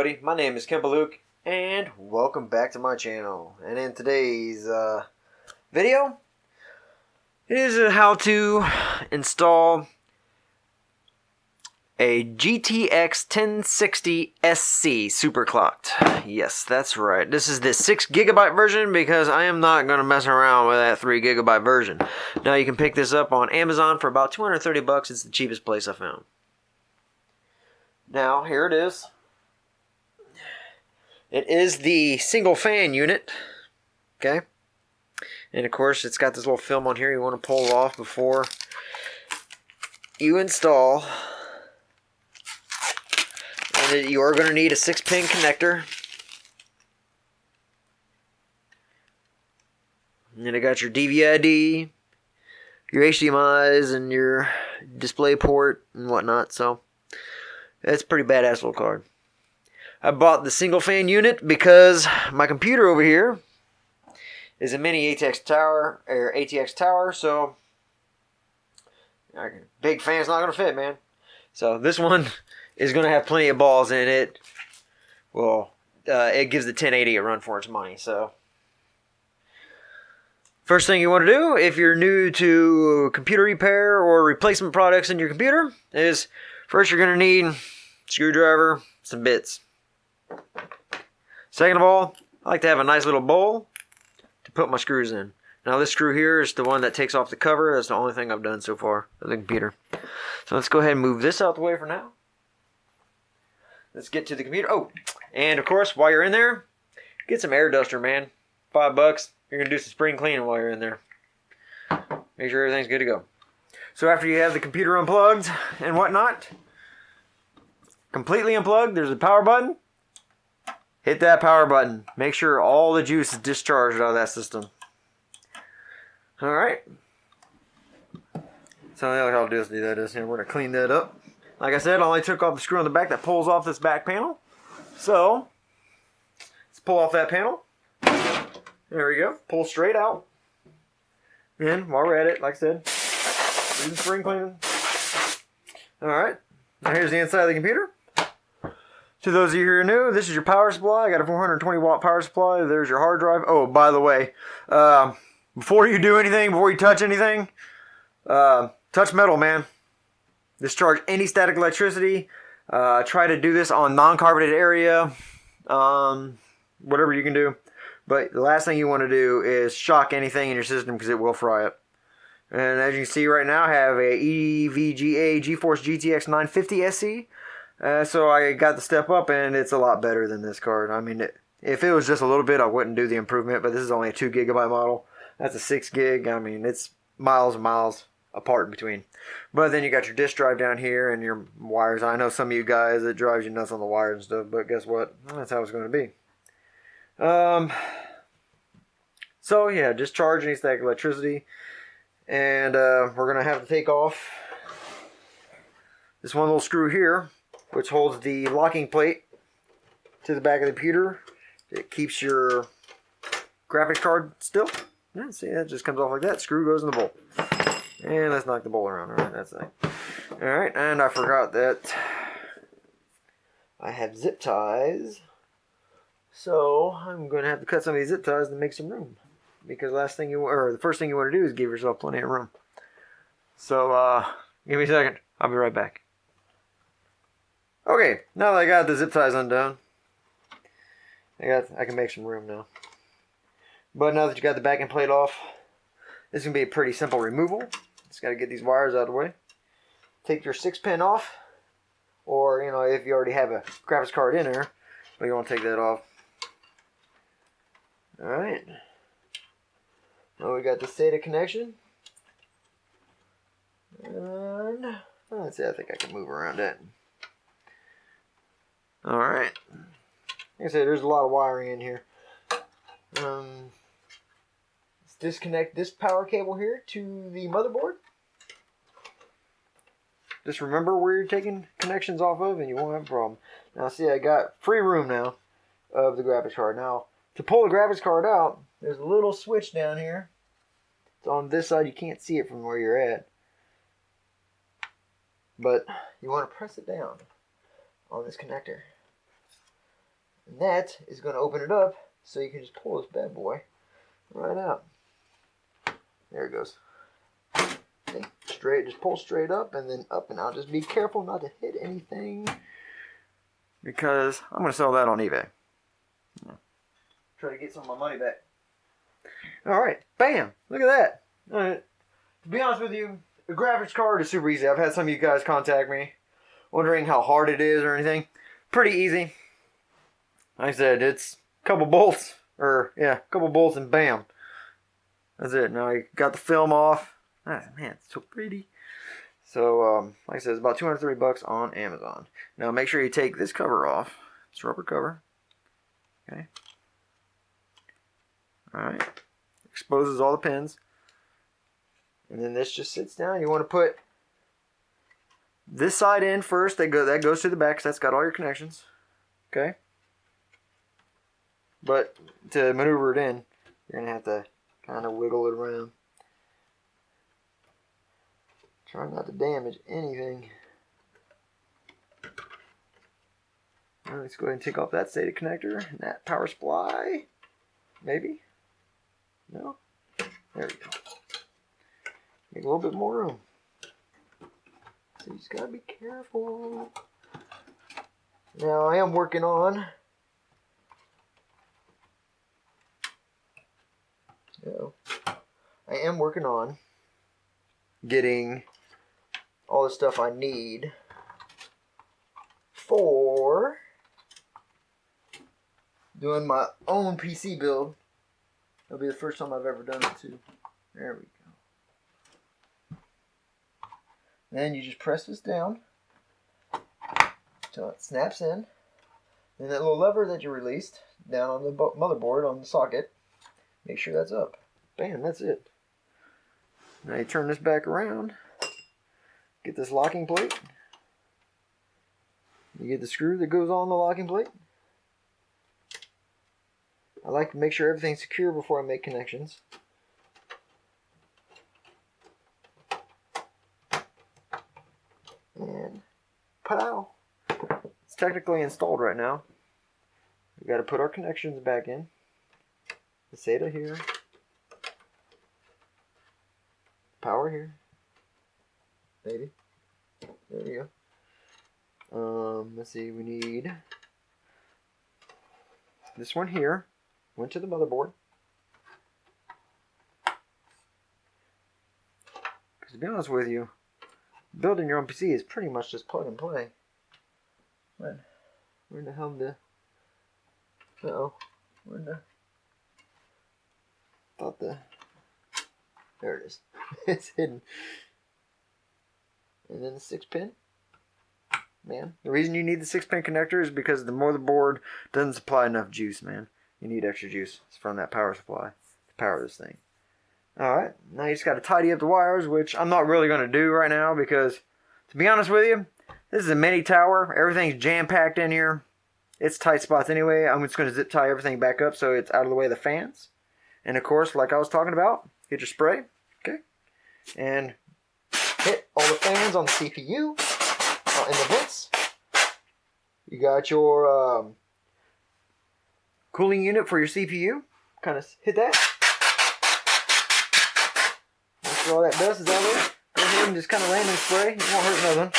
everybody, my name is Luke, and welcome back to my channel. And in today's video is how to install a GTX 1060 SC superclocked. Yes, that's right. This is the 6GB version because I am not going to mess around with that 3GB version. Now you can pick this up on Amazon for about 230 bucks. It's the cheapest place I found. Now, here it is. It is the single fan unit, okay? And of course, it's got this little film on here you want to pull off before you install. And you are going to need a 6-pin connector. And then I got your DVI-D, your HDMIs, and your display port and whatnot. So that's a pretty badass little card. I bought the single fan unit because my computer over here is a mini ATX tower, so big fan's not gonna fit, man. So this one is gonna have plenty of balls in it. Well, it gives the 1080 a run for its money. So first thing you want to do if you're new to computer repair or replacement products in your computer is first you're gonna need a screwdriver, some bits. Second of all, I like to have a nice little bowl to put my screws in. Now this screw here is the one that takes off the cover. That's the only thing I've done so far of the computer. So let's go ahead and move this out the way for now. Let's get to the computer. Oh, and of course, while you're in there, get some air duster, man. $5. You're going to do some spring cleaning while you're in there. Make sure everything's good to go. So after you have the computer unplugged and whatnot, completely unplugged, there's a power button. Hit that power button. Make sure all the juice is discharged out of that system. Alright. So now what I'll do is we're going to clean that up. Like I said, I only took off the screw on the back that pulls off this back panel. So, let's pull off that panel. There we go. Pull straight out. And while we're at it, like I said, do the spring cleaning. Alright. Now here's the inside of the computer. To those of you who are new, this is your power supply. I got a 420 watt power supply. There's your hard drive. Oh, by the way, before you do anything, before you touch anything, touch metal, man. Discharge any static electricity. Try to do this on non-carpeted area. Whatever you can do. But the last thing you want to do is shock anything in your system because it will fry it. And as you can see right now, I have a EVGA GeForce GTX 950 SE. So I got the step up, and it's a lot better than this card. I mean, if it was just a little bit, I wouldn't do the improvement, but this is only a 2GB model. That's a 6 gig. I mean, it's miles and miles apart in between. But then you got your disk drive down here and your wires. I know some of you guys, it drives you nuts on the wires and stuff, but guess what? That's how it's going to be. So yeah, discharge any static electricity. And we're going to have to take off this one little screw here, which holds the locking plate to the back of the computer. It keeps your graphics card still. Yeah, see, that just comes off like that. Screw goes in the bowl. And let's knock the bowl around. Alright, that's it. Alright, and I forgot that I have zip ties. So I'm going to have to cut some of these zip ties to make some room. Because the first thing you want to do is give yourself plenty of room. So, give me a second. I'll be right back. Okay, now that I got the zip ties undone, I can make some room now. But now that you got the backing plate off, this is going to be a pretty simple removal. Just got to get these wires out of the way. Take your 6-pin off, or if you already have a graphics card in there, but you want to take that off. Alright. Now we got the SATA connection. And let's see, I think I can move around that. Alright. Like I said, there's a lot of wiring in here. Let's disconnect this power cable here to the motherboard. Just remember where you're taking connections off of and you won't have a problem. Now see, I got free room now of the graphics card. Now, to pull the graphics card out, there's a little switch down here. It's on this side. You can't see it from where you're at. But you want to press it down on this connector. And that is going to open it up so you can just pull this bad boy right out. There it goes. Okay, straight, just pull straight up and then up and out. Just be careful not to hit anything, because I'm going to sell that on eBay. Try to get some of my money back. Alright, bam! Look at that. Alright. To be honest with you, the graphics card is super easy. I've had some of you guys contact me wondering how hard it is or anything. Pretty easy. Like I said, it's a couple bolts, a couple bolts and bam. That's it. Now I got the film off. Ah, man, it's so pretty. So, like I said, it's about $230 on Amazon. Now make sure you take this cover off. It's a rubber cover. Okay. Alright. Exposes all the pins. And then this just sits down. You want to put this side in first. That goes to the back, because that's got all your connections. Okay. But to maneuver it in, you're going to have to kind of wiggle it around. Try not to damage anything. Alright, let's go ahead and take off that SATA connector and that power supply. Maybe? No? There we go. Make a little bit more room. So you just gotta be careful. Now I am working on getting all the stuff I need for doing my own PC build. That'll be the first time I've ever done it too. There we go. Then you just press this down until it snaps in. And that little lever that you released down on the motherboard on the socket, make sure that's up. Bam, that's it. Now you turn this back around, get this locking plate. You get the screw that goes on the locking plate. I like to make sure everything's secure before I make connections. And pow! It's technically installed right now. We've got to put our connections back in. The SATA here. Power here. Maybe. There we go. Let's see, we need this one here. Went to the motherboard. Because to be honest with you, building your own PC is pretty much just plug and play. But where in the hell did where in the there it is. It's hidden. And then the 6-pin. Man, the reason you need the 6-pin connector is because the motherboard doesn't supply enough juice, man. You need extra juice from that power supply to power this thing. Alright, now you just got to tidy up the wires, which I'm not really going to do right now because, to be honest with you, this is a mini tower. Everything's jam-packed in here. It's tight spots anyway. I'm just going to zip tie everything back up so it's out of the way of the fans. And of course, like I was talking about, get your spray, okay, and hit all the fans on the CPU, in the vents. You got your cooling unit for your CPU. Kind of hit that. Make sure all that dust is out there. Go ahead and just kind of land and spray. It won't hurt nothing.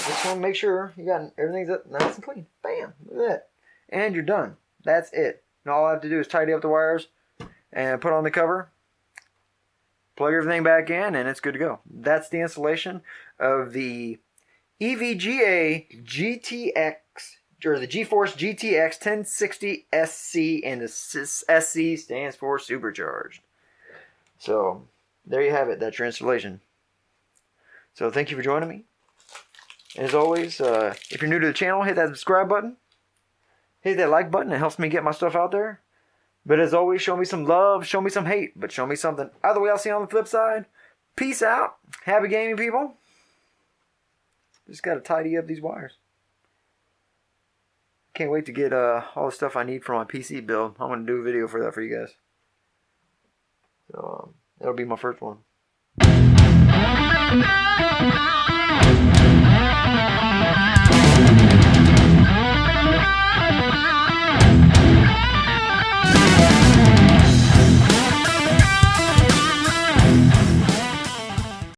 Just want to make sure you got everything's up nice and clean. Bam! Look at that. And you're done. That's it. Now all I have to do is tidy up the wires and put on the cover, plug everything back in, and it's good to go. That's the installation of the EVGA GTX, or the GeForce GTX 1060 SC, and the SC stands for supercharged. So there you have it. That's your installation. So thank you for joining me. As always, if you're new to the channel, hit that subscribe button. Hit that like button. It helps me get my stuff out there. But as always, show me some love, show me some hate, but show me something. Either way, I'll see you on the flip side. Peace out. Happy gaming, people. Just got to tidy up these wires. Can't wait to get all the stuff I need for my PC build. I'm going to do a video for that for you guys. So, that'll be my first one.